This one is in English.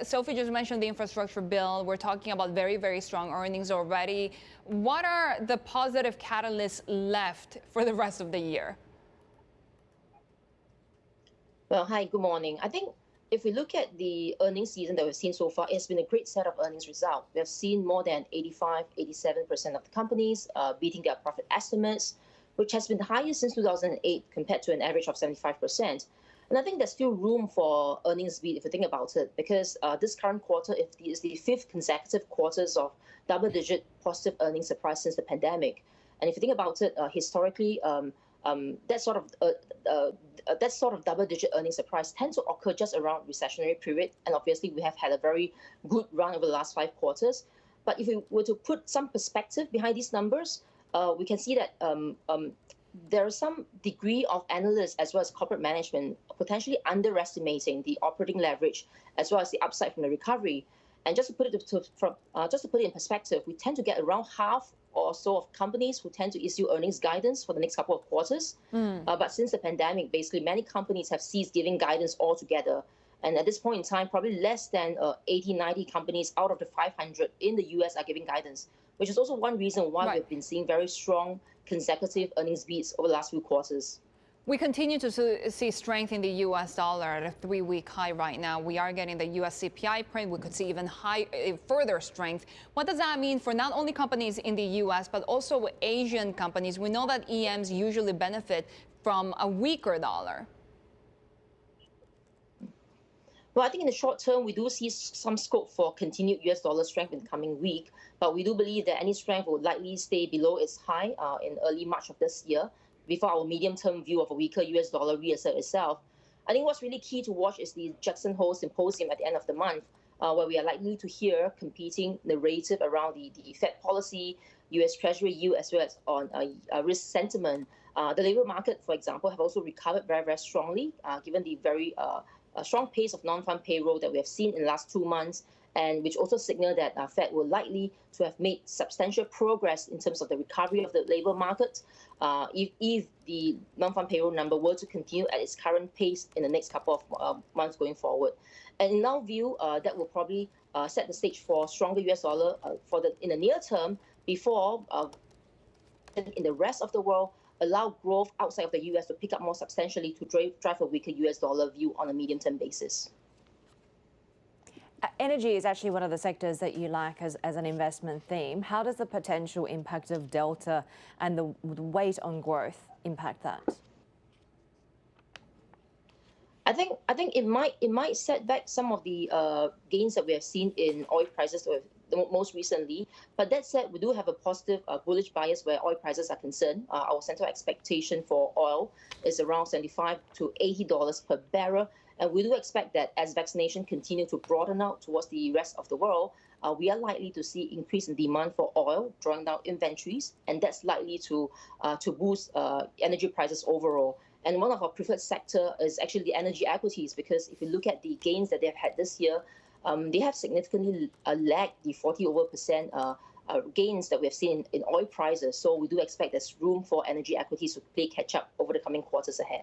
Sophie just mentioned the infrastructure bill. We're talking about very, very strong earnings already. What are the positive catalysts left for the rest of the year? Well, hi, good morning. I think if we look at the earnings season that we've seen so far, it's been a great set of earnings results. We have seen more than 85, 87% of the companies beating their profit estimates, which has been the highest since 2008 compared to an average of 75%. And I think there's still room for earnings beat if you think about it, because this current quarter is the fifth consecutive quarters of double-digit positive earnings surprise since the pandemic. And if you think about it, historically, that sort of double-digit earnings surprise tends to occur just around recessionary period, and obviously we have had a very good run over the last 5 quarters. But if we were to put some perspective behind these numbers, we can see that there is some degree of analysts as well as corporate management potentially underestimating the operating leverage as well as the upside from the recovery. And just to put it in perspective, we tend to get around half or so of companies who tend to issue earnings guidance for the next couple of quarters. But since the pandemic, basically many companies have ceased giving guidance altogether. And at this point in time, probably less than 80, 90 companies out of the 500 in the US are giving guidance, which is also one reason why we've been seeing very strong consecutive earnings beats over the last few quarters. We continue to see strength in the U.S. dollar at a 3-week high right now. We are getting the U.S. CPI print. We could see even further strength. What does that mean for not only companies in the U.S., but also Asian companies? We know that EMs usually benefit from a weaker dollar. Well, I think in the short term, we do see some scope for continued U.S. dollar strength in the coming week, but we do believe that any strength will likely stay below its high in early March of this year, before our medium-term view of a weaker U.S. dollar reassert itself. I think what's really key to watch is the Jackson Hole Symposium at the end of the month, where we are likely to hear competing narrative around the Fed policy, U.S. Treasury yield, as well as on risk sentiment. The labor market, for example, have also recovered very, very strongly, given the very strong pace of non-farm payroll that we have seen in the last 2 months, and which also signal that Fed will likely to have made substantial progress in terms of the recovery of the labor market if the non-farm payroll number were to continue at its current pace in the next couple of months going forward. And in our view, that will probably set the stage for stronger US dollar in the near term before in the rest of the world allow growth outside of the US to pick up more substantially to drive a weaker US dollar view on a medium-term basis. Energy is actually one of the sectors that you like as an investment theme. How does the potential impact of Delta and the weight on growth impact that? I think it might set back some of the gains that we have seen in oil prices most recently. But that said, we do have a positive bullish bias where oil prices are concerned. Our central expectation for oil is around $75 to $80 per barrel. And we do expect that as vaccination continue to broaden out towards the rest of the world, we are likely to see increase in demand for oil, drawing down inventories, and that's likely to boost energy prices overall. And one of our preferred sector is actually the energy equities, because if you look at the gains that they've had this year, they have significantly lagged the 40% gains that we have seen in oil prices. So we do expect there's room for energy equities to play catch up over the coming quarters ahead.